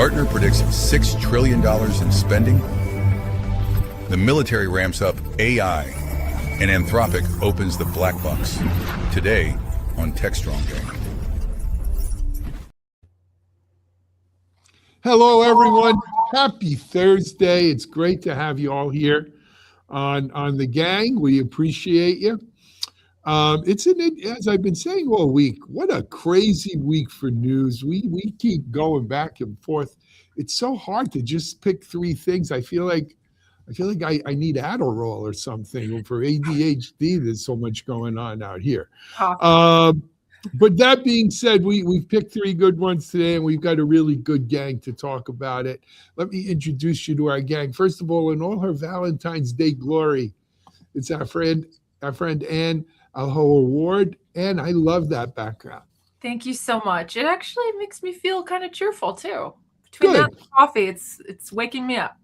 Gartner predicts $6 trillion in spending. The military ramps up AI, and Anthropic opens the black box. Today on Techstrong Gang. Hello, everyone. Happy Thursday. It's great to have you all here on the gang. We appreciate you. As I've been saying all week, what a crazy week for news. We keep going back and forth. It's so hard to just pick three things. I feel like I need Adderall or something for ADHD. There's so much going on out here. But that being said, we've picked three good ones today, and we've got a really good gang to talk about it. Let me introduce you to our gang. First of all, in all her Valentine's Day glory, it's our friend Ann Ahola Ward, and I love that background. Thank you so much. It actually makes me feel kind of cheerful too. Between Good. that and coffee, it's waking me up.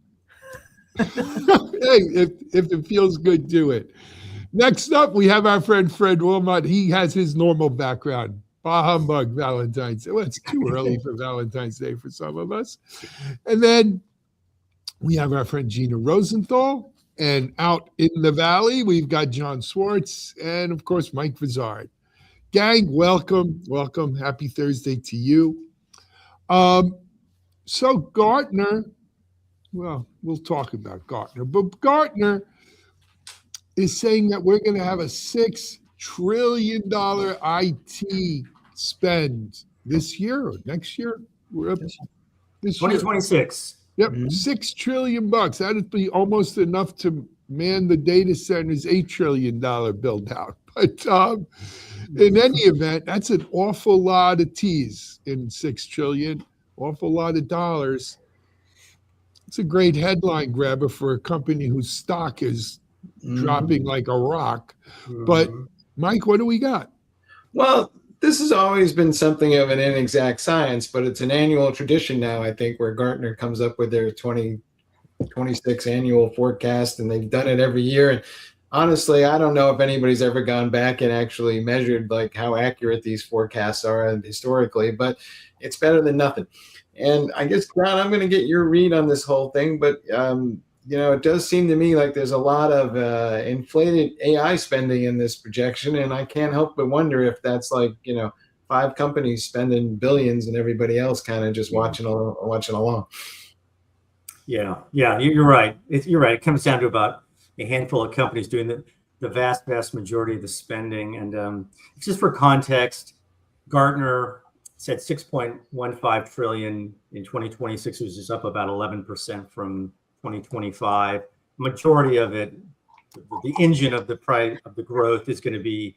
Hey, if it feels good, do it. Next up, we have our friend Fred Wilmot. He has his normal background. Bah humbug, Valentine's Day. Well, it's too early for Valentine's Day for some of us. And then we have our friend Gina Rosenthal. And out in the valley, we've got Jon Swartz and, of course, Mike Vizard. Gang, welcome. Welcome. Happy Thursday to you. So Gartner, well, we'll talk about Gartner. But Gartner is saying that we're going to have a $6 trillion IT spend this year or next year. We're up this 2026. Yep, $6 trillion. That'd be almost enough to man the data center's $8 trillion build out. But in any event, that's an awful lot of T's in $6 trillion, awful lot of dollars. It's a great headline grabber for a company whose stock is dropping like a rock. But Mike, what do we got? Well, this has always been something of an inexact science, but it's an annual tradition now, I think, where Gartner comes up with their 2026 annual forecast, and they've done it every year. And honestly, I don't know if anybody's ever gone back and actually measured like how accurate these forecasts are historically, but it's better than nothing. And I guess, John, I'm going to get your read on this whole thing, but it does seem to me like there's a lot of inflated AI spending in this projection, and I can't help but wonder if that's like, 5 companies spending billions and everybody else kind of just watching along. Yeah, you're right. You're right. It comes down to about a handful of companies doing the vast majority of the spending. And just for context, Gartner said 6.15 trillion in 2026, which is up about 11% from 2025. Majority of it, the engine of the growth is going to be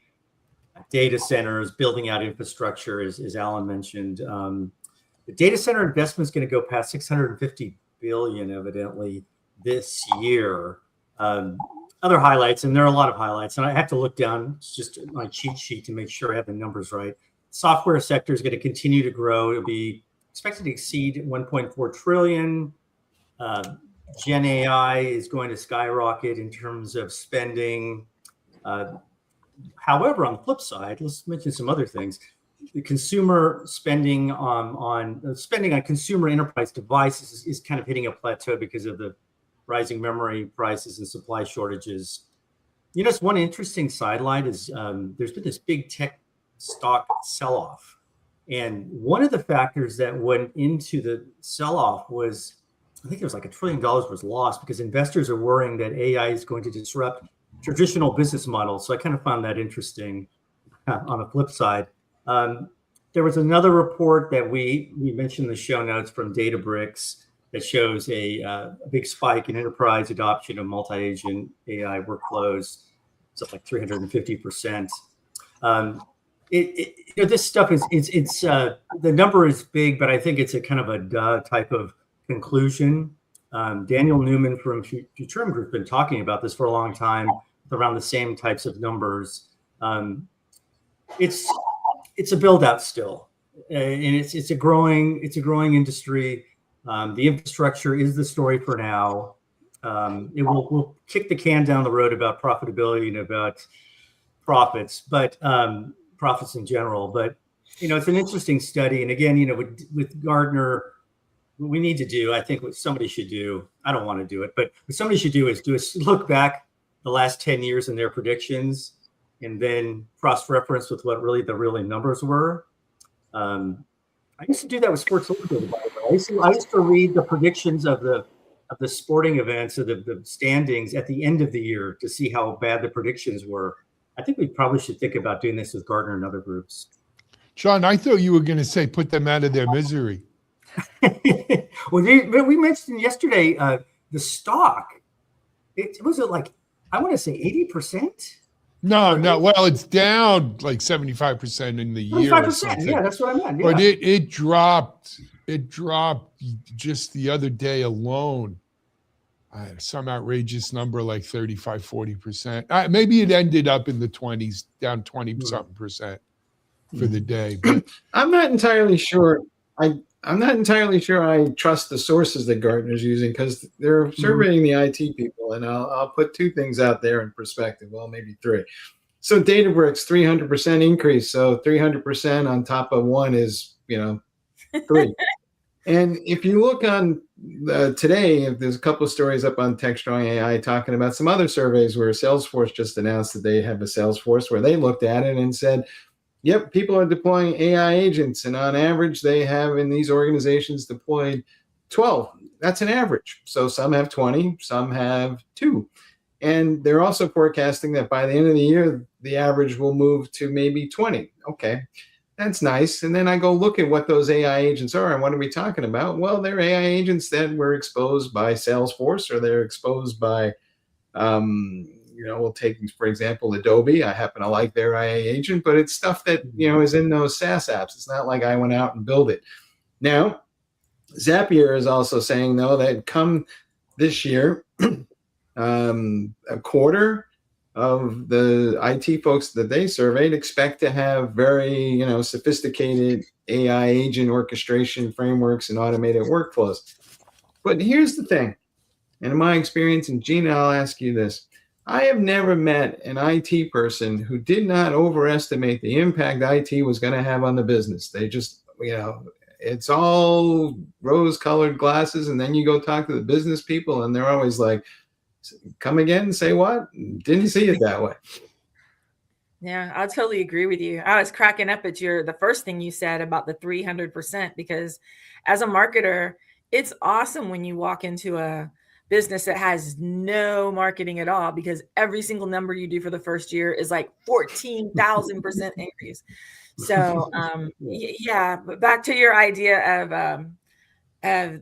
data centers, building out infrastructure, as Alan mentioned. The data center investment is going to go past 650 billion, evidently, this year. Other highlights, and there are a lot of highlights, and I have to look down just my cheat sheet to make sure I have the numbers right. Software sector is going to continue to grow. It'll be expected to exceed 1.4 trillion. Gen AI is going to skyrocket in terms of spending. However, on the flip side, let's mention some other things. The consumer spending on consumer enterprise devices is kind of hitting a plateau because of the rising memory prices and supply shortages. It's one interesting sidelight is there's been this big tech stock sell-off. And one of the factors that went into the sell-off was, I think there was like $1 trillion was lost because investors are worrying that AI is going to disrupt traditional business models. So I kind of found that interesting on the flip side. There was another report that we mentioned in the show notes from Databricks that shows a big spike in enterprise adoption of multi-agent AI workflows. It's up like 350%. This stuff is the number is big, but I think it's a kind of a duh type of conclusion. Daniel Newman from Futurum Group has been talking about this for a long time, around the same types of numbers. It's a build out still, and it's a growing industry. The infrastructure is the story for now. It will kick the can down the road about profitability and about profits, but profits in general. But it's an interesting study. And again, with Gartner, we need to do, I think what somebody should do, I don't want to do it, but what somebody should do is look back the last 10 years in their predictions and then cross-reference with what really the numbers were. I used to do that with Sports Illustrated, by the way. I used to read the predictions of the sporting events, of the standings at the end of the year to see how bad the predictions were. I think we probably should think about doing this with Gartner and other groups. John, I thought you were going to say put them out of their misery. Well, we mentioned yesterday the stock. It was like, I want to say 80%. No. Well, it's down like 75% in the year. 75%. Yeah, that's what I meant. Yeah. But it dropped. It dropped just the other day alone. Some outrageous number like 35, 40%. Maybe it ended up in the 20s, down 20-something percent for the day. But I'm not entirely sure. I'm not entirely sure I trust the sources that Gartner's using, because they're surveying the IT people, and I'll put two things out there in perspective. Well, maybe three. So Databricks, 300% increase. So 300% on top of one is, 3. And if you look on today, there's a couple of stories up on Techstrong AI talking about some other surveys where Salesforce just announced that they have a Salesforce where they looked at it and said, yep, people are deploying AI agents, and on average, they have in these organizations deployed 12. That's an average. So some have 20, some have 2. And they're also forecasting that by the end of the year, the average will move to maybe 20. Okay, that's nice. And then I go look at what those AI agents are, and what are we talking about? Well, they're AI agents that were exposed by Salesforce, or they're exposed by we'll take, for example, Adobe. I happen to like their AI agent, but it's stuff that, is in those SaaS apps. It's not like I went out and built it. Now, Zapier is also saying, though, that come this year, a quarter of the IT folks that they surveyed expect to have very, sophisticated AI agent orchestration frameworks and automated workflows. But here's the thing, and in my experience, and Gina, I'll ask you this. I have never met an IT person who did not overestimate the impact IT was going to have on the business. They just, it's all rose-colored glasses, and then you go talk to the business people, and they're always like, come again, say what? Didn't see it that way. Yeah, I totally agree with you. I was cracking up at the first thing you said about the 300%, because as a marketer, it's awesome when you walk into a business that has no marketing at all, because every single number you do for the first year is like 14,000% increase. So yeah, but back to your idea of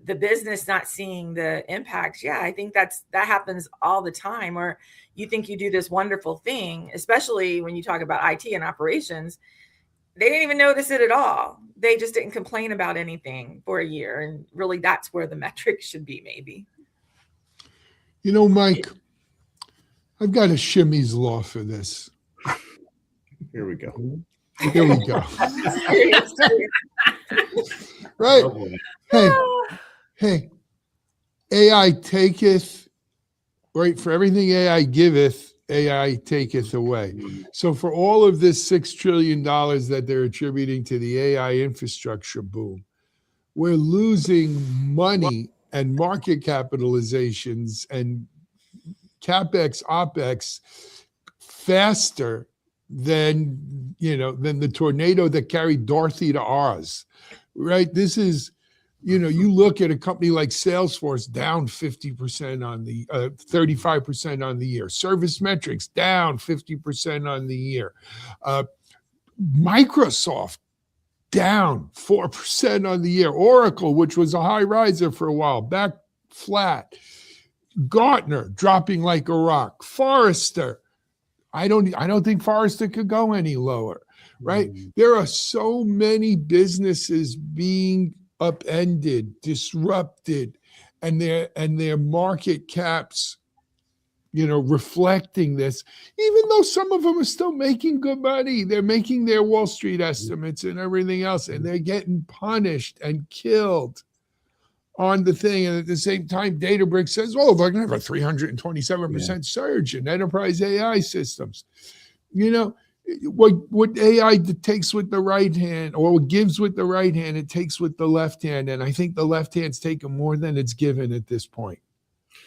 the business not seeing the impact. Yeah, I think that happens all the time. Or you think you do this wonderful thing, especially when you talk about IT and operations, they didn't even notice it at all. They just didn't complain about anything for a year. And really, that's where the metric should be, maybe. Mike, I've got a Shimmel's law for this. Here we go. Here we go. Right. Hey, AI taketh, right? For everything AI giveth, AI taketh away. So for all of this $6 trillion that they're attributing to the AI infrastructure boom, we're losing money and market capitalizations and CapEx, OpEx faster than the tornado that carried Dorothy to Oz, right? This is, you look at a company like Salesforce down 50% on the 35% on the year. Service Metrics down 50% on the year. Microsoft down 4% on the year. Oracle, which was a high riser for a while, back flat. Gartner dropping like a rock. Forrester, I don't think Forrester could go any lower, right? There are so many businesses being upended, disrupted, and their market caps, reflecting this, even though some of them are still making good money. They're making their Wall Street estimates and everything else, and they're getting punished and killed on the thing. And at the same time, Databricks says, they're going to have a 327% surge in enterprise AI systems. what AI takes with the right hand, or what gives with the right hand, it takes with the left hand. And I think the left hand's taken more than it's given at this point.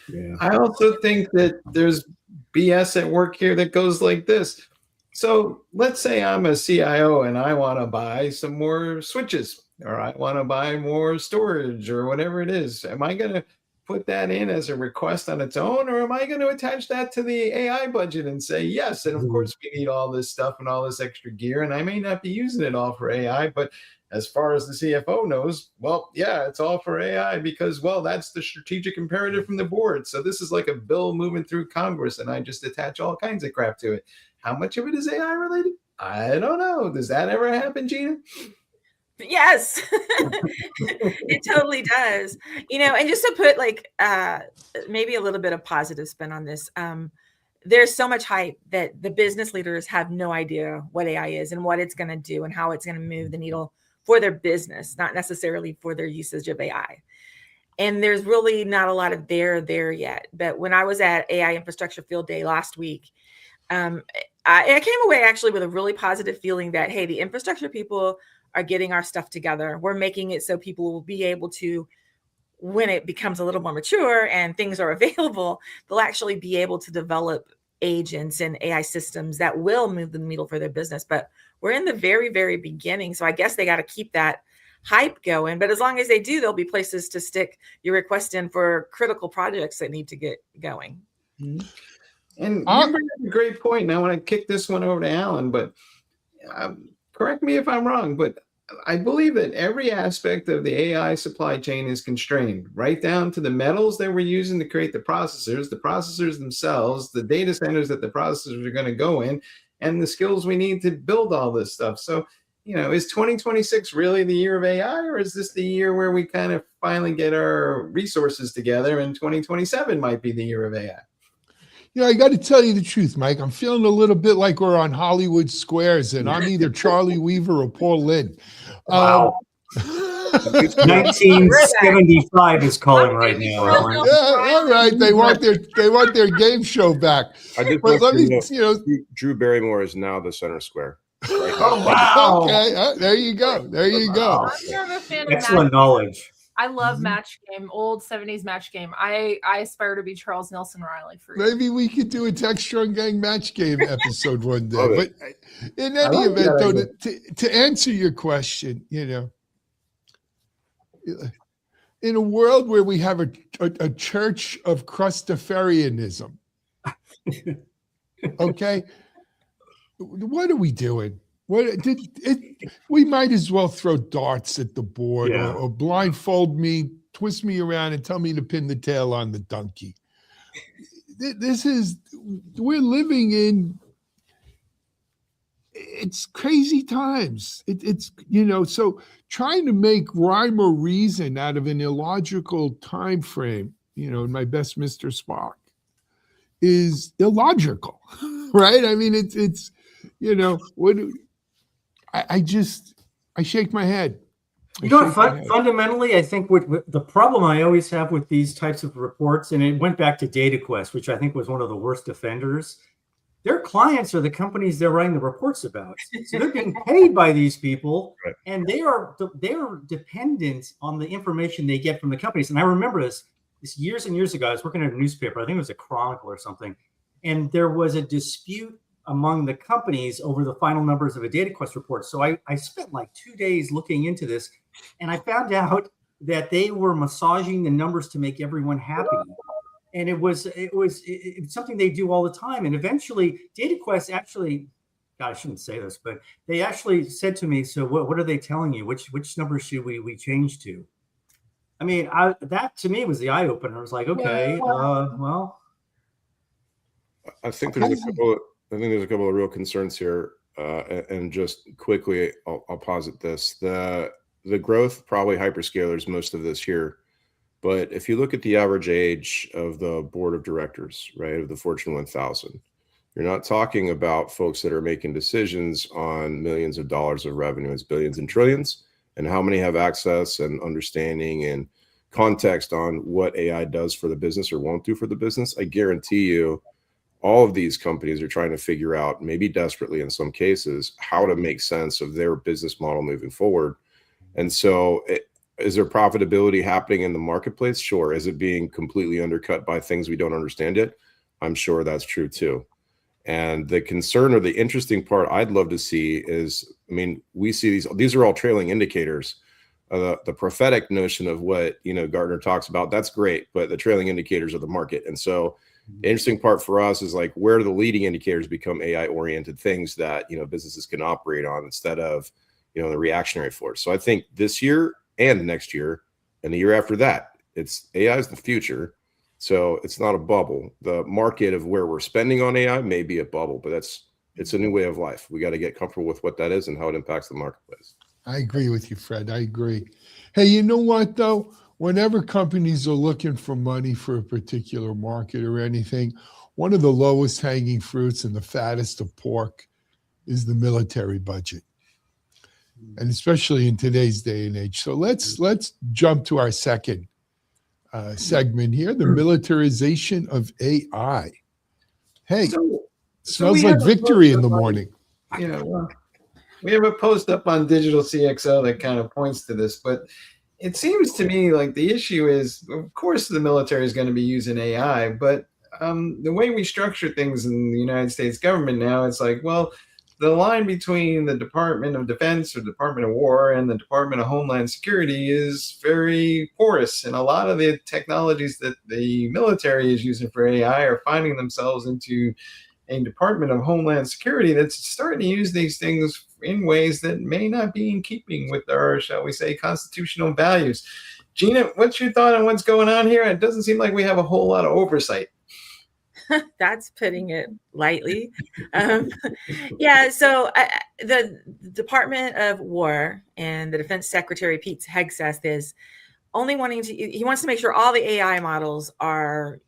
Yeah. I also think that there's BS at work here that goes like this. So let's say I'm a CIO and I want to buy some more switches, or I want to buy more storage, or whatever it is. Am I going to put that in as a request on its own, or am I going to attach that to the AI budget and say, yes, and of course we need all this stuff and all this extra gear, and I may not be using it all for AI, but as far as the CFO knows, well, yeah, it's all for AI because, well, that's the strategic imperative from the board. So this is like a bill moving through Congress, and I just attach all kinds of crap to it. How much of it is AI related? I don't know. Does that ever happen, Gina? Yes, it totally does. And just to put maybe a little bit of positive spin on this, there's so much hype that the business leaders have no idea what AI is and what it's going to do and how it's going to move the needle for their business, not necessarily for their usage of AI. And there's really not a lot of there yet. But when I was at AI Infrastructure Field Day last week, I came away actually with a really positive feeling that, hey, the infrastructure people are getting our stuff together. We're making it so people will be able to, when it becomes a little more mature and things are available, they'll actually be able to develop agents and AI systems that will move the needle for their business. But we're in the very, very beginning. So I guess they got to keep that hype going. But as long as they do, there'll be places to stick your request in for critical projects that need to get going. Mm-hmm. And you bring up a great point, and I want to kick this one over to Alan, but correct me if I'm wrong, but I believe that every aspect of the AI supply chain is constrained, right down to the metals that we're using to create the processors themselves, the data centers that the processors are going to go in, and the skills we need to build all this stuff. So, is 2026 really the year of AI, or is this the year where we kind of finally get our resources together and 2027 might be the year of AI? I got to tell you the truth, Mike. I'm feeling a little bit like we're on Hollywood Squares, and I'm either Charlie Weaver or Paul Lynde. Wow. 1975 is calling right now, Alan. Yeah, all right. They want their game show back. But let me, Drew Barrymore is now the center square. Oh, wow. Okay, there you go. There you go. I'm never a fan of Excellent knowledge. I love Match Game, old 70s Match Game. I aspire to be Charles Nelson Riley for you. Maybe we could do a Techstrong Gang Match Game episode one day. But in any event, though, to answer your question, in a world where we have a church of Christoferianism, okay, what are we doing? We might as well throw darts at the board, or blindfold me, twist me around, and tell me to pin the tail on the donkey. We're living in, it's crazy times. So trying to make rhyme or reason out of an illogical time frame, in my best Mr. Spock, is illogical, right? I mean, it's what. I shake my head. Fundamentally, I think what the problem I always have with these types of reports, and it went back to DataQuest, which I think was one of the worst offenders. Their clients are the companies they're writing the reports about. So they're getting paid by these people, right, and they are dependent on the information they get from the companies. And I remember this years and years ago. I was working at a newspaper. I think it was a Chronicle or something, and there was a dispute among the companies over the final numbers of a DataQuest report. So I spent like 2 days looking into this, and I found out that they were massaging the numbers to make everyone happy. And it was something they do all the time. And eventually DataQuest actually, God, I shouldn't say this, but they actually said to me, so what are they telling you? Which numbers should we change to? I mean, that to me was the eye opener. I was like, okay, well. I think there's a couple of real concerns here, and just quickly, I'll posit this: the growth, probably hyperscalers, most of this here, but if you look at the average age of the board of directors, right, of the Fortune 1000, you're not talking about folks that are making decisions on millions of dollars of revenue. It's billions and trillions, and how many have access and understanding and context on what AI does for the business or won't do for the business. I guarantee you, all of these companies are trying to figure out, maybe desperately in some cases, how to make sense of their business model moving forward. And so is there profitability happening in the marketplace? Sure. Is it being completely undercut by things we don't understand yet? I'm sure that's true too. And the concern or the interesting part I'd love to see is, I mean, we see these are all trailing indicators. The prophetic notion of what, Gartner talks about, that's great, but the trailing indicators of the market. And so the interesting part for us is like, where do the leading indicators become AI oriented things that, businesses can operate on instead of, the reactionary force. So I think this year and next year and the year after that, it's AI is the future. So it's not a bubble. The market of where we're spending on AI may be a bubble, but it's a new way of life. We got to get comfortable with what that is and how it impacts the marketplace. I agree with you, Fred. I agree. Hey, you know what, though? Whenever companies are looking for money for a particular market or anything, one of the lowest hanging fruits and the fattest of pork is the military budget. And especially in today's day and age. So let's jump to our second segment here, the militarization of AI. Hey, smells like victory in the morning. We have a post up on Digital CXO that kind of points to this, but it seems to me like the issue is, of course, the military is going to be using AI, but the way we structure things in the United States government now, it's like, well, the line between the Department of Defense or Department of War and the Department of Homeland Security is very porous. And a lot of the technologies that the military is using for AI are finding themselves into a Department of Homeland Security that's starting to use these things in ways that may not be in keeping with our, shall we say, constitutional values. Gina, what's your thought on what's going on here? It doesn't seem like we have a whole lot of oversight. That's putting it lightly. Yeah, so the Department of War and the Defense Secretary, Pete Hegseth, is only he wants to make sure all the AI models are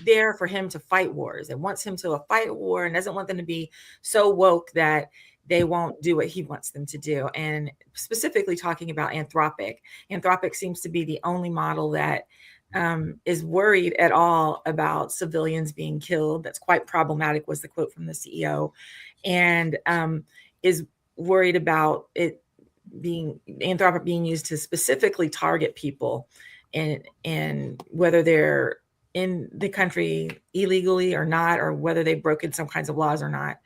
there for him to fight wars. It wants him to fight a war and doesn't want them to be so woke that they won't do what he wants them to do. And specifically talking about Anthropic. Anthropic seems to be the only model that is worried at all about civilians being killed. That's quite problematic, was the quote from the CEO, and is worried about Anthropic being used to specifically target people and whether they're in the country illegally or not, or whether they've broken some kinds of laws or not.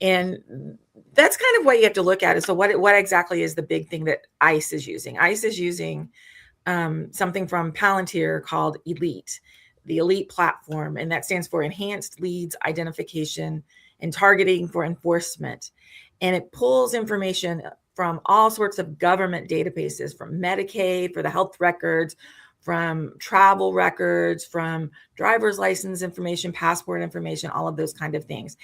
And that's kind of what you have to look at. So what exactly is the big thing that ICE is using? ICE is using something from Palantir called ELITE, the ELITE platform, and that stands for Enhanced Leads Identification and Targeting for Enforcement. And it pulls information from all sorts of government databases, from Medicaid for the health records, from travel records, from driver's license information, passport information, all of those kind of things.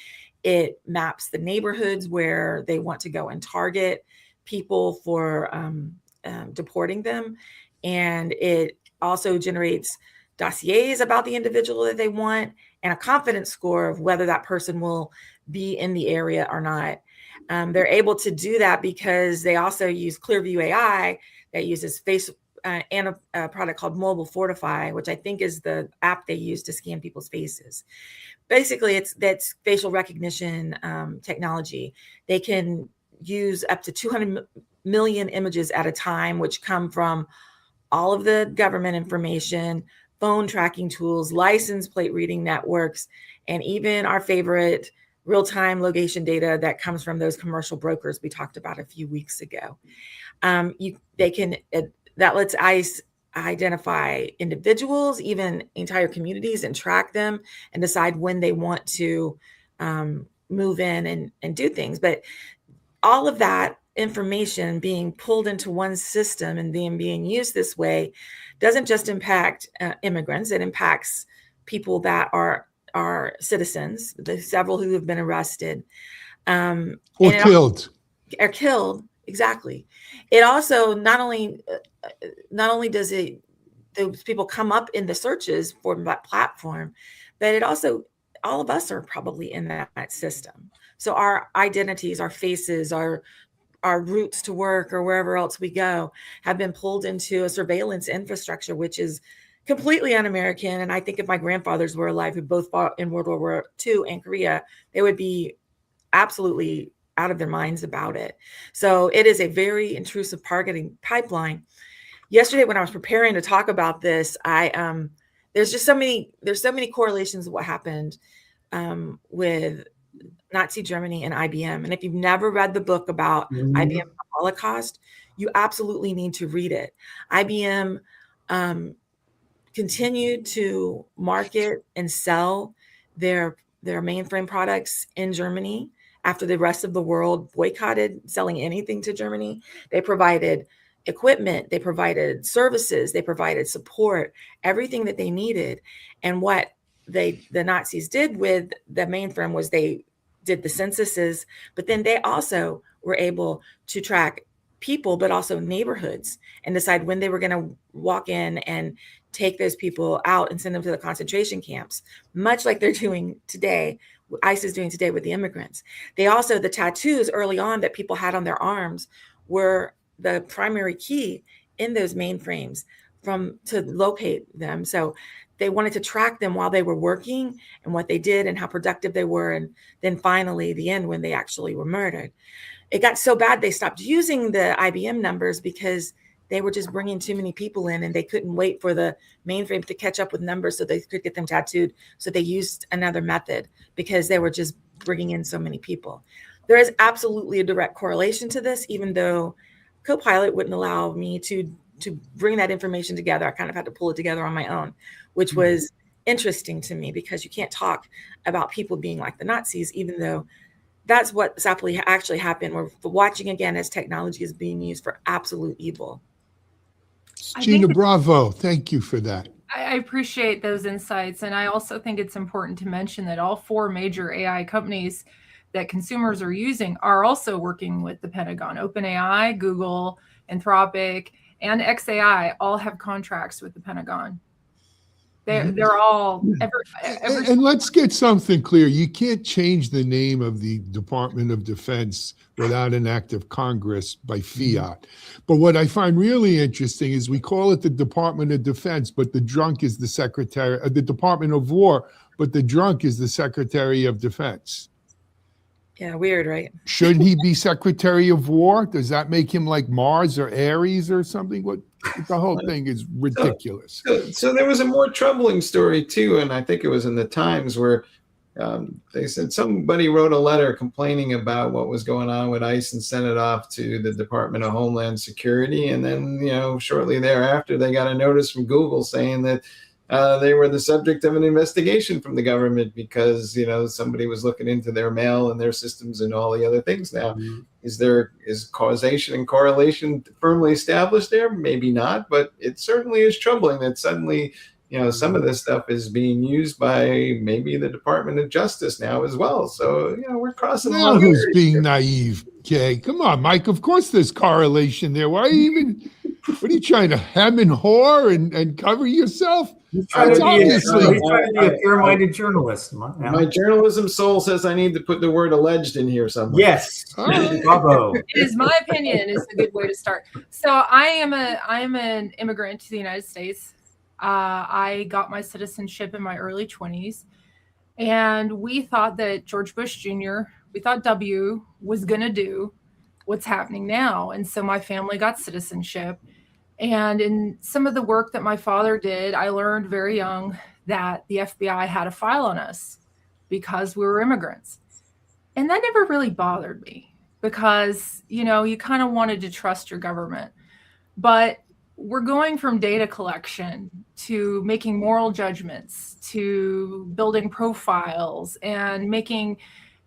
It maps the neighborhoods where they want to go and target people for deporting them. And it also generates dossiers about the individual that they want and a confidence score of whether that person will be in the area or not. They're able to do that because they also use Clearview AI that uses face and a product called Mobile Fortify, which I think is the app they use to scan people's faces. Basically, that's facial recognition technology. They can use up to 200 million images at a time, which come from all of the government information, phone tracking tools, license plate reading networks, and even our favorite real-time location data that comes from those commercial brokers we talked about a few weeks ago. That lets ICE identify individuals, even entire communities, and track them and decide when they want to move in and do things. But all of that information being pulled into one system and then being used this way doesn't just impact immigrants. It impacts people that are citizens. There's several who have been arrested or killed. Are killed. Exactly. It also not only does those people come up in the searches for that platform, but it also, all of us are probably in that system. So our identities, our faces, our routes to work or wherever else we go have been pulled into a surveillance infrastructure, which is completely un-American. And I think if my grandfathers were alive, who both fought in World War II and Korea, they would be absolutely out of their minds about it. So it is a very intrusive targeting pipeline. Yesterday, when I was preparing to talk about this, there's so many correlations of what happened with Nazi Germany and IBM. And if you've never read the book about IBM and the Holocaust, you absolutely need to read it. IBM continued to market and sell their mainframe products in Germany after the rest of the world boycotted selling anything to Germany. They provided equipment, they provided services, they provided support, everything that they needed. And what the Nazis did with the mainframe was they did the censuses, but then they also were able to track people, but also neighborhoods, and decide when they were going to walk in and take those people out and send them to the concentration camps, much like they're doing today, ICE is doing today with the immigrants. They also, the tattoos early on that people had on their arms were the primary key in those mainframes to locate them. So they wanted to track them while they were working and what they did and how productive they were. And then finally, the end, when they actually were murdered. It got so bad they stopped using the IBM numbers because they were just bringing too many people in and they couldn't wait for the mainframe to catch up with numbers so they could get them tattooed. So they used another method because they were just bringing in so many people. There is absolutely a direct correlation to this, even though Copilot wouldn't allow me to bring that information together. I kind of had to pull it together on my own, which was interesting to me because you can't talk about people being like the Nazis, even though that's what actually happened. We're watching again as technology is being used for absolute evil. Gina, bravo. Thank you for that. I appreciate those insights. And I also think it's important to mention that all 4 major AI companies that consumers are using are also working with the Pentagon. OpenAI, Google, Anthropic, and XAI all have contracts with the Pentagon. They're all and let's get something clear. You can't change the name of the Department of Defense without an act of Congress by fiat. But what I find really interesting is we call it the Department of Defense, but the drunk is the Secretary of the Department of War, but the drunk is the Secretary of Defense. Yeah, weird, right? Shouldn't he be Secretary of War? Does that make him like Mars or Ares or something? What the whole thing is ridiculous. So there was a more troubling story too, and I think it was in the Times where they said somebody wrote a letter complaining about what was going on with ICE and sent it off to the Department of Homeland Security, and then shortly thereafter they got a notice from Google saying that they were the subject of an investigation from the government because somebody was looking into their mail and their systems and all the other things. Now, is causation and correlation firmly established there? Maybe not, but it certainly is troubling that suddenly some of this stuff is being used by maybe the Department of Justice now as well. So we're crossing. Now who's being naive? Okay, come on, Mike. Of course, there's correlation there. Why what are you trying to hem and haw and cover yourself? He's trying to be a fair-minded journalist. My journalism soul says I need to put the word alleged in here somewhere. Yes, bravo. It is my opinion is a good way to start. So I am an immigrant to the United States. I got my citizenship in my early 20s, and we thought that George Bush Jr., we thought W was going to do what's happening now. And so my family got citizenship. And in some of the work that my father did, I learned very young that the FBI had a file on us because we were immigrants. And that never really bothered me because, you kind of wanted to trust your government. But we're going from data collection to making moral judgments to building profiles and making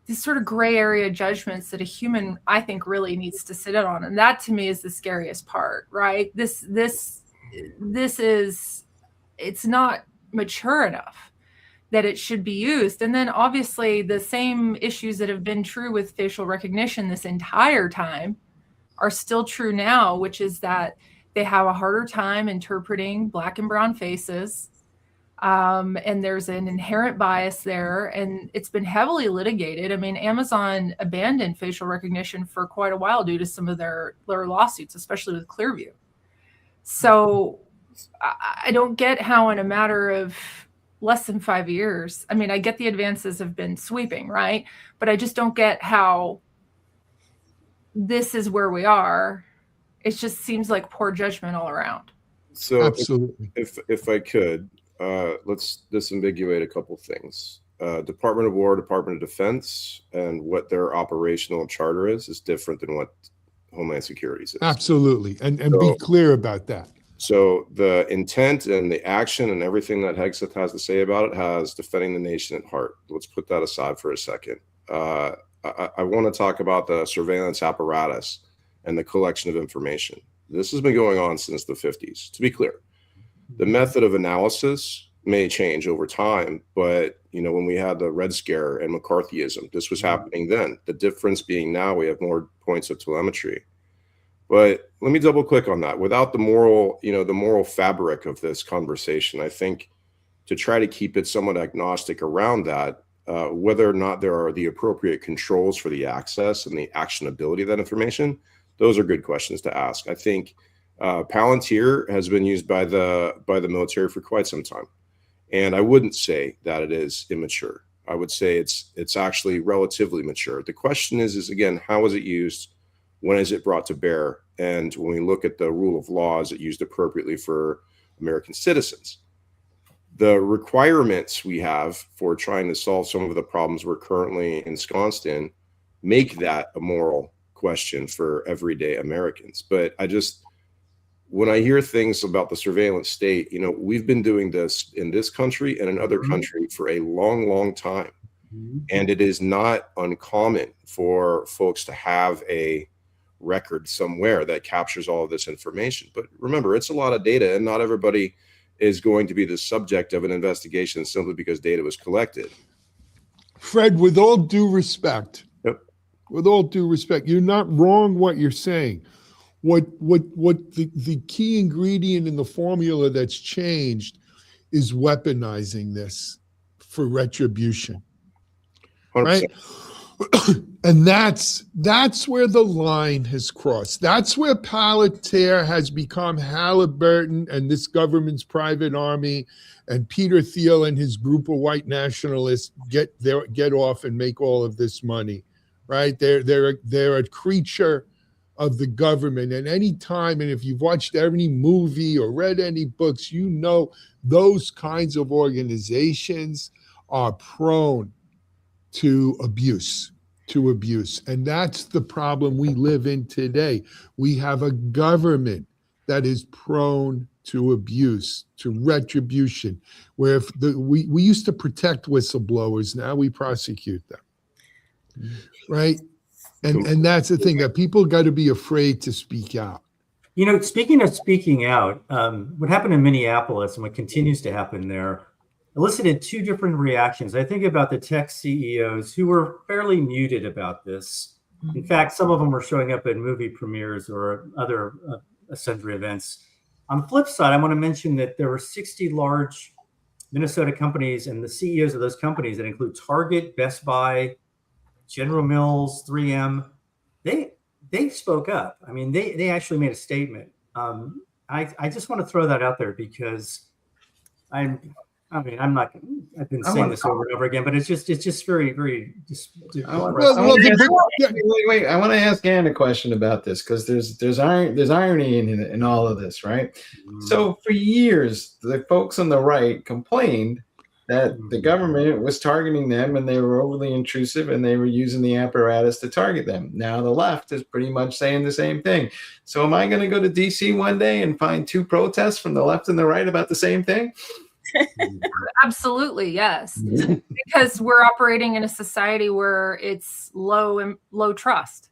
these sort of gray area judgments that a human, I think, really needs to sit in on. And that to me is the scariest part, right? This is, it's not mature enough that it should be used. And then obviously the same issues that have been true with facial recognition this entire time are still true now, which is that they have a harder time interpreting Black and brown faces. And there's an inherent bias there, and it's been heavily litigated. I mean, Amazon abandoned facial recognition for quite a while due to some of their lawsuits, especially with Clearview. So I don't get how in a matter of less than 5 years, I mean, I get the advances have been sweeping, right? But I just don't get how this is where we are. It just seems like poor judgment all around. So Absolutely. if I could, let's disambiguate a couple things. Department of War, Department of Defense, and what their operational charter is different than what Homeland Security's is. Absolutely. And So- be clear about that. So the intent and the action and everything that Hegseth has to say about it has defending the nation at heart. Let's put that aside for a second. I want to talk about the surveillance apparatus and the collection of information. This has been going on since the 50s. To be clear, the method of analysis may change over time, but when we had the Red Scare and McCarthyism, this was happening then. The difference being now we have more points of telemetry. But let me double click on that. Without the moral fabric of this conversation, I think to try to keep it somewhat agnostic around that, whether or not there are the appropriate controls for the access and the actionability of that information, those are good questions to ask. I think Palantir has been used by the military for quite some time, and I wouldn't say that it is immature. I would say it's actually relatively mature. The question is again, how is it used? When is it brought to bear? And when we look at the rule of law, is it used appropriately for American citizens? The requirements we have for trying to solve some of the problems we're currently ensconced in make that a moral question for everyday Americans. But when I hear things about the surveillance state, we've been doing this in this country and in other countries for a long, long time. And it is not uncommon for folks to have a record somewhere that captures all of this information. But remember, it's a lot of data, and not everybody is going to be the subject of an investigation simply because data was collected. Fred, with all due respect, Yep. with all due respect, you're not wrong what you're saying. What the key ingredient in the formula that's changed is weaponizing this for retribution. 100%. Right? And that's where the line has crossed. That's where Palantir has become Halliburton and this government's private army, and Peter Thiel and his group of white nationalists get off and make all of this money, right? They're a creature of the government. And any time, and if you've watched any movie or read any books, those kinds of organizations are prone to abuse. And that's the problem we live in today. We have a government that is prone to abuse, to retribution, where we used to protect whistleblowers, now we prosecute them, right? And that's the thing, that people got to be afraid to speak out. Speaking of speaking out, what happened in Minneapolis and what continues to happen there elicited two different reactions. I think about the tech CEOs who were fairly muted about this. In fact, some of them were showing up at movie premieres or other sundry events. On the flip side, I want to mention that there were 60 large Minnesota companies, and the CEOs of those companies that include Target, Best Buy, General Mills, 3M, they spoke up. I mean, they actually made a statement. I just want to throw that out there because I've been saying this over and over again, but it's just very, very. Wait, I want to ask Ann a question about this because there's irony in all of this, right? So for years, the folks on the right complained that the government was targeting them and they were overly intrusive and they were using the apparatus to target them. Now the left is pretty much saying the same thing. So am I going to go to DC one day and find two protests from the left and the right about the same thing? Absolutely, yes. Because we're operating in a society where it's low trust.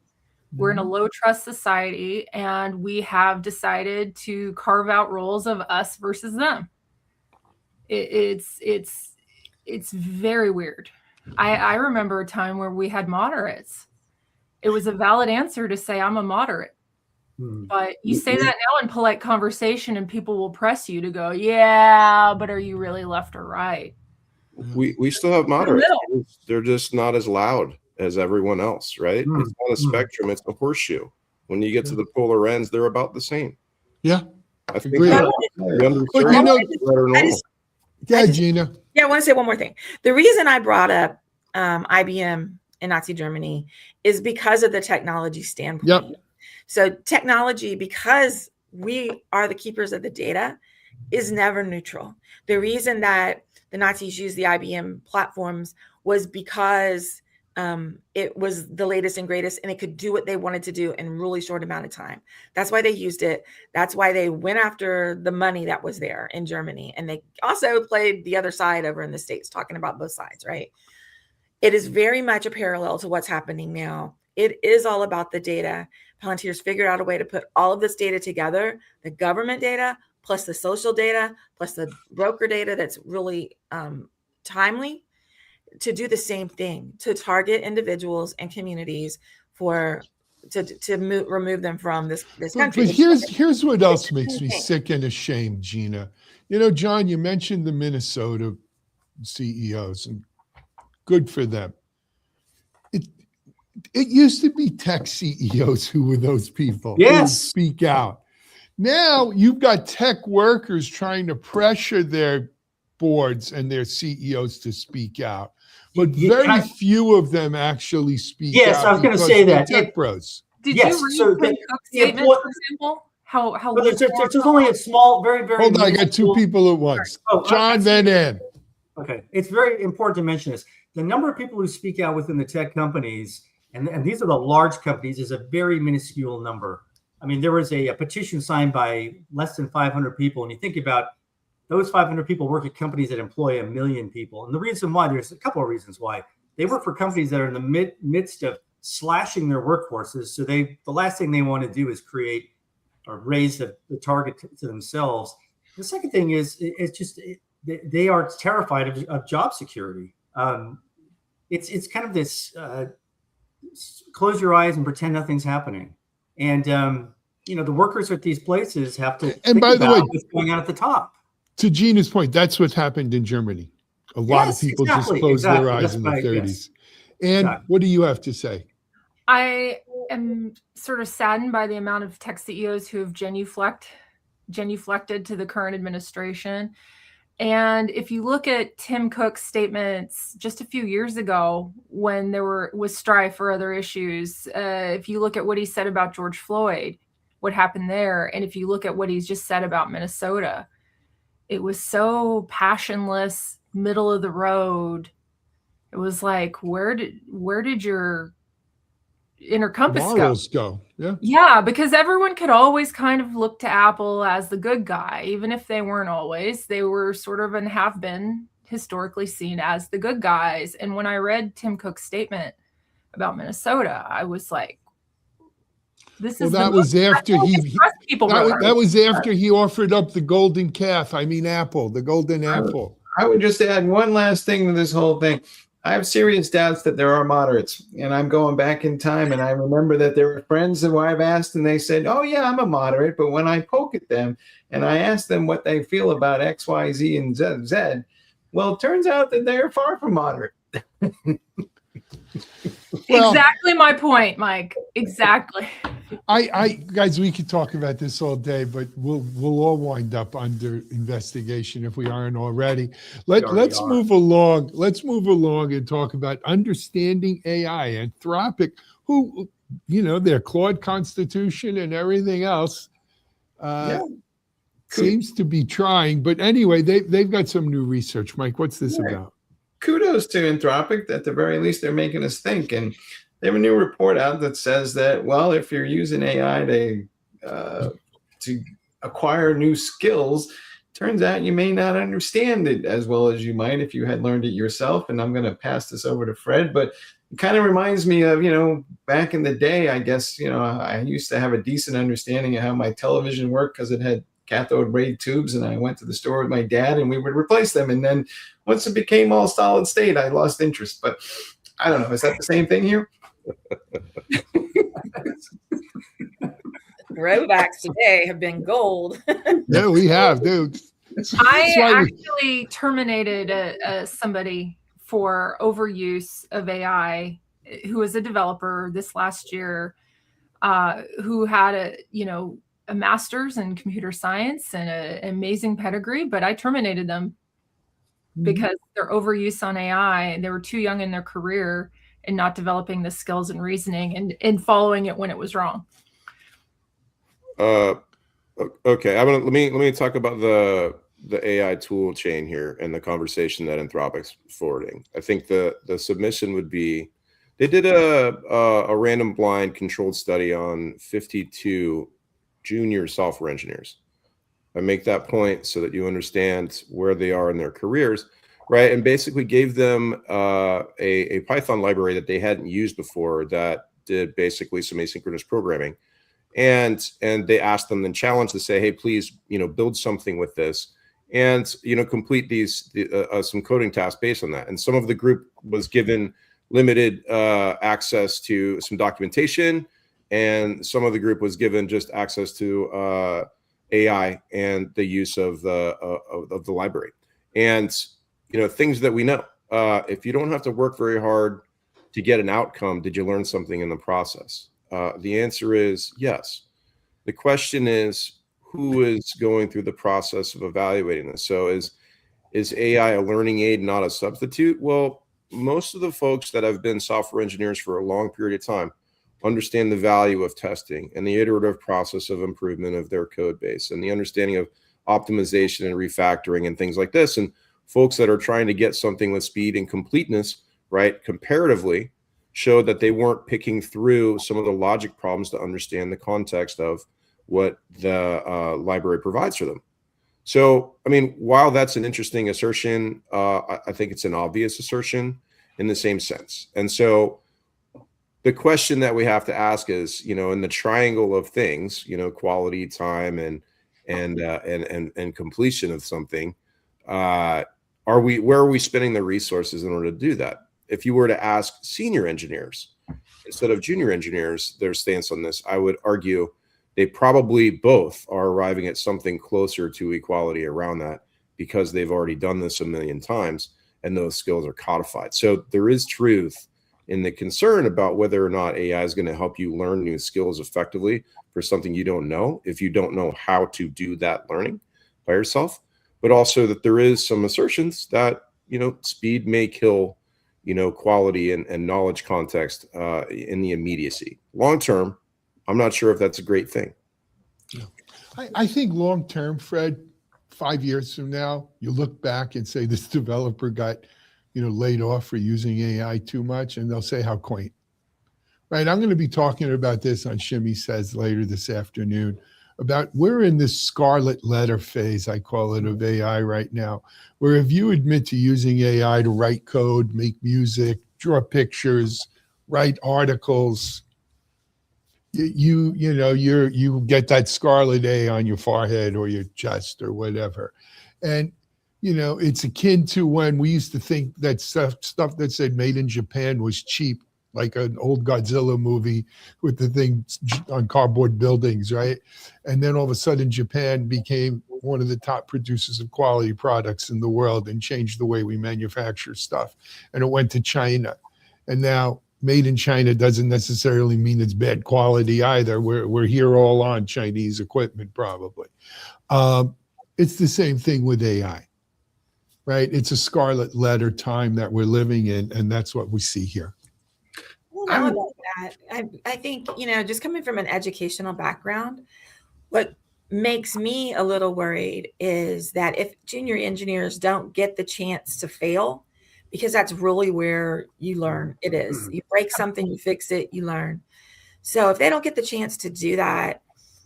We're in a low trust society, and we have decided to carve out roles of us versus them. It's very weird. I remember a time where we had moderates. It was a valid answer to say I'm a moderate. But you say that now in polite conversation and people will press you to go, yeah, but are you really left or right? We still have moderates. They're just not as loud as everyone else, right? It's not a spectrum, it's a horseshoe. When you get to the polar ends, they're about the same. Yeah. I think Agreed. the underserved But you know- is better than I all. just- Yeah, just- Gina. Yeah, I want to say one more thing. The reason I brought up IBM in Nazi Germany is because of the technology standpoint. Yep. So technology, because we are the keepers of the data, is never neutral. The reason that the Nazis used the IBM platforms was because it was the latest and greatest, and it could do what they wanted to do in a really short amount of time. That's why they used it. That's why they went after the money that was there in Germany. And they also played the other side over in the States, talking about both sides, right? It is very much a parallel to what's happening now. It is all about the data. Palantir's figured out a way to put all of this data together, the government data, plus the social data, plus the broker data that's really timely, to do the same thing, to target individuals and communities to remove them from this country. But here's what else makes me sick and ashamed, Gina. You know, John, you mentioned the Minnesota CEOs, and good for them. It used to be tech CEOs who were those people who would Yes. speak out. Now you've got tech workers trying to pressure their boards and their CEOs to speak out, but very few of them actually speak out. Yes, I was going to because say they're that. tech bros. Did Yes, you read so Tim Cook's statement, for example? How But there's only a small, very, very. Hold on, I got two minuscule- people at once. Oh, John Van Ann. Okay, it's very important to mention this. The number of people who speak out within the tech companies, and these are the large companies, is a very minuscule number. I mean, there was a petition signed by less than 500 people, and you think about those 500 people work at companies that employ 1 million people. And the reason why, there's a couple of reasons why. They work for companies that are in the midst of slashing their workforces. So the last thing they want to do is create or raise the target to themselves. The second thing is they are terrified of job security. It's kind of this close your eyes and pretend nothing's happening. And the workers at these places have to And by the way, what's going on at the top. To Gina's point, that's what happened in Germany. A lot of people just closed their eyes That's in the right, 30s. yes. And Exactly. what do you have to say? I am sort of saddened by the amount of tech CEOs who have genuflected to the current administration. And if you look at Tim Cook's statements just a few years ago, when there was strife or other issues, if you look at what he said about George Floyd, what happened there, and if you look at what he's just said about Minnesota, it was so passionless, middle of the road. It was like, where did your inner compass Morals go. Yeah. Yeah, because everyone could always kind of look to Apple as the good guy, even if they weren't always. They were sort of and have been historically seen as the good guys. And when I read Tim Cook's statement about Minnesota, I was like, this Well, is that was after that was after he offered up the golden calf. I mean, apple, the golden apple. I would just add one last thing to this whole thing. I have serious doubts that there are moderates, and I'm going back in time, and I remember that there were friends who I've asked, and they said, "Oh yeah, I'm a moderate," but when I poke at them and I ask them what they feel about X, Y, Z, and Z, well, it turns out that they're far from moderate. Exactly my point, Mike. Exactly. I guys, we could talk about this all day, but we'll all wind up under investigation if we aren't already. Let's move along. Let's move along and talk about understanding AI. Anthropic, who, their Claude Constitution and everything else seems to be trying. But anyway, they've got some new research. Mike, what's this about? Kudos to Anthropic. At the very least, they're making us think. And they have a new report out that says that, well, if you're using AI to acquire new skills, turns out you may not understand it as well as you might if you had learned it yourself. And I'm going to pass this over to Fred, but it kind of reminds me of, back in the day, I guess, I used to have a decent understanding of how my television worked because it had cathode ray tubes, and I went to the store with my dad and we would replace them. And then once it became all solid state, I lost interest. But I don't know. Is that the same thing here? Throwbacks today have been gold. Yeah, we have, dude. I actually terminated somebody for overuse of AI who was a developer this last year, who had a master's in computer science and an amazing pedigree, but I terminated them because their overuse on AI, they were too young in their career and not developing the skills and reasoning and following it when it was wrong. Okay, let me talk about the AI tool chain here and the conversation that Anthropic's forwarding. I think the submission would be, they did a random blind controlled study on 52 junior software engineers. I make that point so that you understand where they are in their careers, right? And basically gave them a Python library that they hadn't used before that did basically some asynchronous programming. And they asked them then challenged to say, hey, please, build something with this and, complete these some coding tasks based on that. And some of the group was given limited access to some documentation, and some of the group was given just access to AI and the use of the library. And things that we know. If you don't have to work very hard to get an outcome, did you learn something in the process? The answer is yes. The question is, who is going through the process of evaluating this? So is AI a learning aid, not a substitute? Well, most of the folks that have been software engineers for a long period of time understand the value of testing and the iterative process of improvement of their code base and the understanding of optimization and refactoring and things like this. And folks that are trying to get something with speed and completeness, right, comparatively, showed that they weren't picking through some of the logic problems to understand the context of what the library provides for them. So, I mean, while that's an interesting assertion, I think it's an obvious assertion in the same sense. And so the question that we have to ask is, in the triangle of things, quality, time, and completion of something, where are we spending the resources in order to do that? If you were to ask senior engineers instead of junior engineers their stance on this, I would argue they probably both are arriving at something closer to equality around that because they've already done this a million times and those skills are codified. So there is truth in the concern about whether or not AI is going to help you learn new skills effectively for something you don't know, if you don't know how to do that learning by yourself, but also that there is some assertions that, speed may kill, quality and knowledge context in the immediacy. Long term, I'm not sure if that's a great thing. I think long term, Fred, 5 years from now, you look back and say this developer got, laid off for using AI too much, and they'll say how quaint. Right? I'm going to be talking about this on Shimmy Says later this afternoon. About we're in this scarlet letter phase, I call it, of AI right now, where if you admit to using AI to write code, make music, draw pictures, write articles, you get that scarlet A on your forehead or your chest or whatever. And it's akin to when we used to think that stuff that said made in Japan was cheap, like an old Godzilla movie with the thing on cardboard buildings, right? And then all of a sudden Japan became one of the top producers of quality products in the world and changed the way we manufacture stuff. And it went to China. And now made in China doesn't necessarily mean it's bad quality either. We're here all on Chinese equipment probably. It's the same thing with AI, right? It's a scarlet letter time that we're living in, and that's what we see here. Well, not about that. I think, just coming from an educational background, what makes me a little worried is that if junior engineers don't get the chance to fail, because that's really where you learn. It is. You break something, you fix it, you learn. So if they don't get the chance to do that,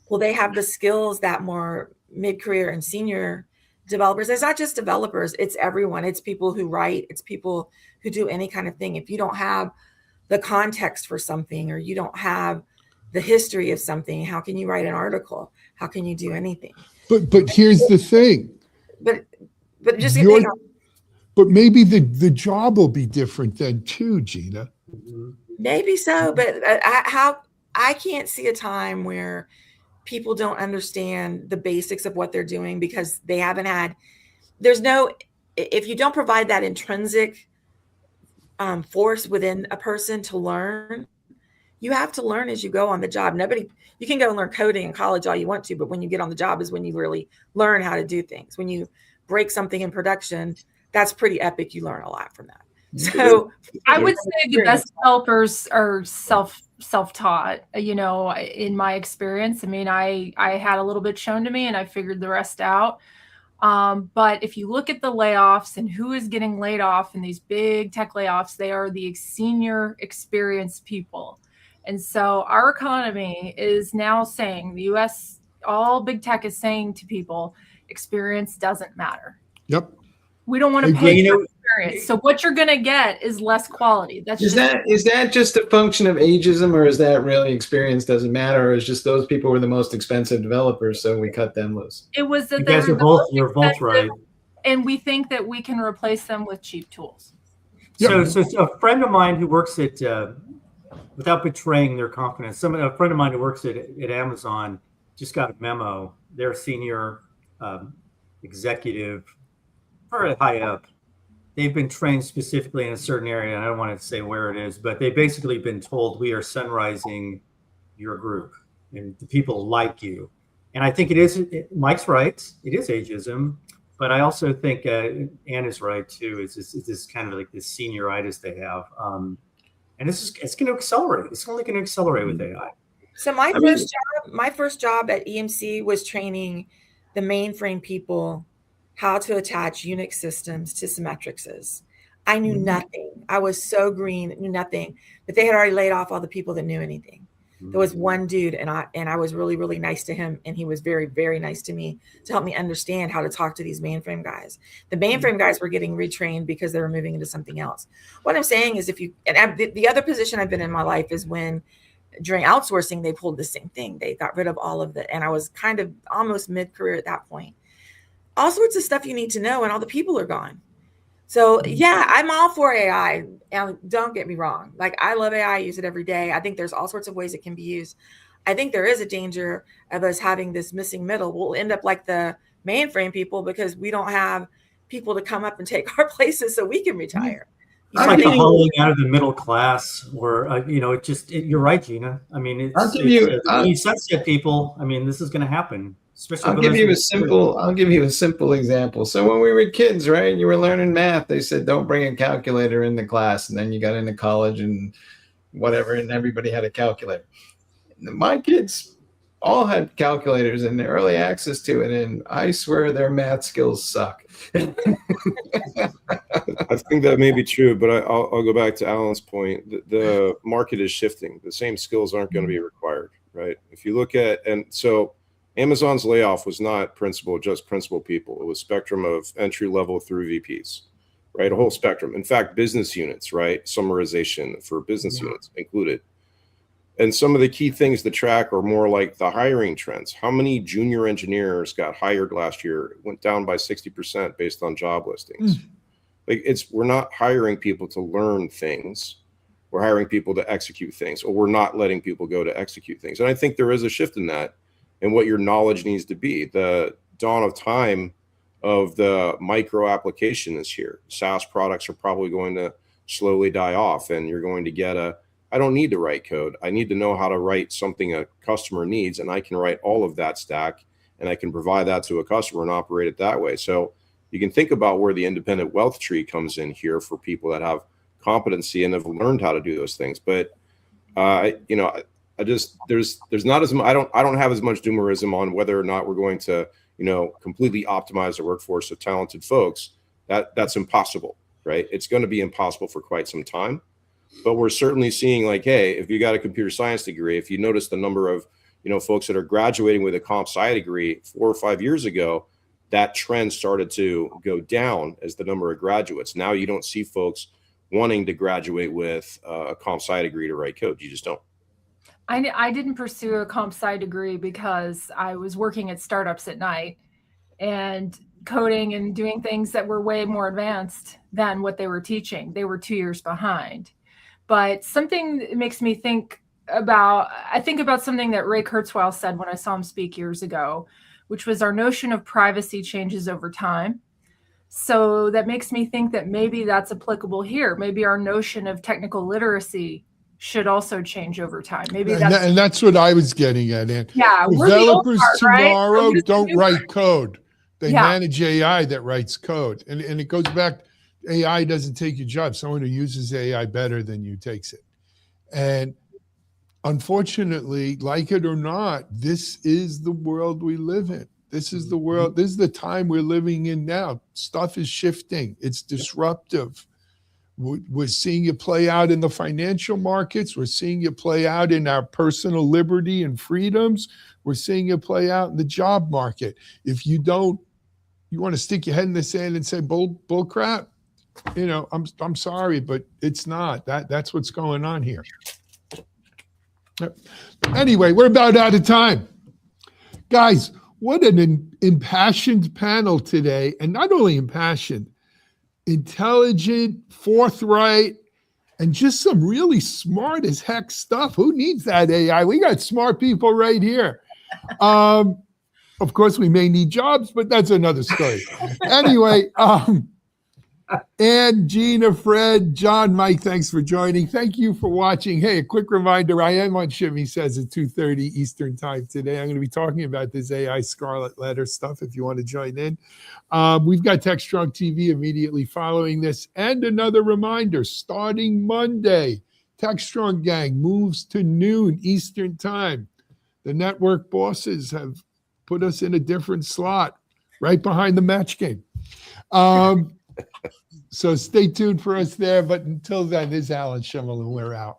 will they have the skills that more mid-career and senior developers? It's not just developers, it's everyone. It's people who write, it's people who do any kind of thing. If you don't have the context for something, or you don't have the history of something, how can you write an article? How can you do anything? But here's the thing. But just but maybe the job will be different then too, Gina. Maybe so, but I can't see a time where people don't understand the basics of what they're doing because they haven't had. If you don't provide that intrinsic force within a person to learn, You have to learn as you go on the job. You can go and learn coding in college all you want to, but when you get on the job is when you really learn how to do things. When you break something in production, that's pretty epic. You learn a lot from that. So I would say the best developers are self-taught, in my experience. I mean, I had a little bit shown to me and I figured the rest out. But if you look at the layoffs and who is getting laid off in these big tech layoffs, they are the senior experienced people. And so our economy is now saying, the US, all big tech is saying to people, experience doesn't matter. Yep. We don't want to pay for experience. So what you're going to get is less quality. Is that just a function of ageism, or is that really experience doesn't matter, or is just those people were the most expensive developers, so we cut them loose? It was that you're both right. And we think that we can replace them with cheap tools. So a friend of mine who works at, without betraying their confidence, a friend of mine who works at Amazon just got a memo. Their senior executive, very high up, they've been trained specifically in a certain area. And I don't want to say where it is, but they've basically been told, we are sunrising your group and the people like you. And I think Mike's right. It is ageism. But I also think Ann is right too. It's this kind of like this senioritis they have, and it's going to accelerate. It's only going to accelerate with AI. So my first job at EMC was training the mainframe people how to attach Unix systems to Symmetrixes. I knew nothing. I was so green, knew nothing. But they had already laid off all the people that knew anything. There was one dude, and I was really, really nice to him, and he was very, very nice to me to help me understand how to talk to these mainframe guys. The mainframe guys were getting retrained because they were moving into something else. What I'm saying is, the other position I've been in my life is when during outsourcing they pulled the same thing. They got rid of all of and I was kind of almost mid-career at that point. All sorts of stuff you need to know, and all the people are gone. So yeah, I'm all for AI. And don't get me wrong. Like, I love AI, I use it every day. I think there's all sorts of ways it can be used. I think there is a danger of us having this missing middle. We'll end up like the mainframe people because we don't have people to come up and take our places so we can retire. It's like the hollowing out of the middle class, where you're right, Gina. I mean, you sunset people. I mean, this is going to happen. I'll give you a simple example. So when we were kids, right, you were learning math, they said, don't bring a calculator in the class. And then you got into college and whatever, and everybody had a calculator. My kids all had calculators and early access to it. And I swear their math skills suck. I think that may be true, but I'll go back to Alan's point. The market is shifting. The same skills aren't going to be required, right? If you look at, and so Amazon's layoff was not just principal people. It was spectrum of entry level through VPs, right? A whole spectrum. In fact, business units, right? Summarization for business units included. And some of the key things to track are more like the hiring trends. How many junior engineers got hired last year? It went down by 60% based on job listings. We're not hiring people to learn things. We're hiring people to execute things, or we're not letting people go to execute things. And I think there is a shift in that. And what your knowledge needs to be. The dawn of time of the micro application is here. SaaS products are probably going to slowly die off, and you're going to get I don't need to write code. I need to know how to write something a customer needs, and I can write all of that stack, and I can provide that to a customer and operate it that way. So you can think about where the independent wealth tree comes in here for people that have competency and have learned how to do those things. But there's not as much. I don't have as much doomerism on whether or not we're going to, completely optimize the workforce of talented folks. That's impossible, right? It's going to be impossible for quite some time. But we're certainly seeing, like, hey, if you got a computer science degree, if you notice the number of, folks that are graduating with a comp sci degree 4 or 5 years ago, that trend started to go down as the number of graduates. Now you don't see folks wanting to graduate with a comp sci degree to write code. You just don't. I didn't pursue a comp sci degree because I was working at startups at night and coding and doing things that were way more advanced than what they were teaching. They were 2 years behind. But something that makes me think about something that Ray Kurzweil said when I saw him speak years ago, which was our notion of privacy changes over time. So that makes me think that maybe that's applicable here. Maybe our notion of technical literacy should also change over time. Maybe and that's what I was getting at. And yeah, developers tomorrow right? don't write code. They Yeah. manage AI that writes code. And it goes back, AI doesn't take your job. Someone who uses AI better than you takes it. And unfortunately, like it or not, this is the world we live in. This is the world, this is the time we're living in now. Stuff is shifting. It's disruptive. We're seeing it play out in the financial markets. We're seeing it play out in our personal liberty and freedoms. We're seeing it play out in the job market. If you want to stick your head in the sand and say bull crap, I'm sorry, but it's not. That's what's going on here. Anyway, we're about out of time. Guys, what an impassioned panel today. And not only impassioned, intelligent, forthright, and just some really smart as heck stuff. Who needs that AI? We got smart people right here. Of course, we may need jobs, but that's another story. Anyway, and Gina, Fred, John, Mike, thanks for joining. Thank you for watching. Hey, a quick reminder, I am on Shimmy Says at 2:30 Eastern time today. I'm going to be talking about this AI Scarlet Letter stuff if you want to join in. We've got Techstrong TV immediately following this. And another reminder, starting Monday, Techstrong Gang moves to noon Eastern time. The network bosses have put us in a different slot right behind the match game. So stay tuned for us there. But until then, this is Alan Shimel, and we're out.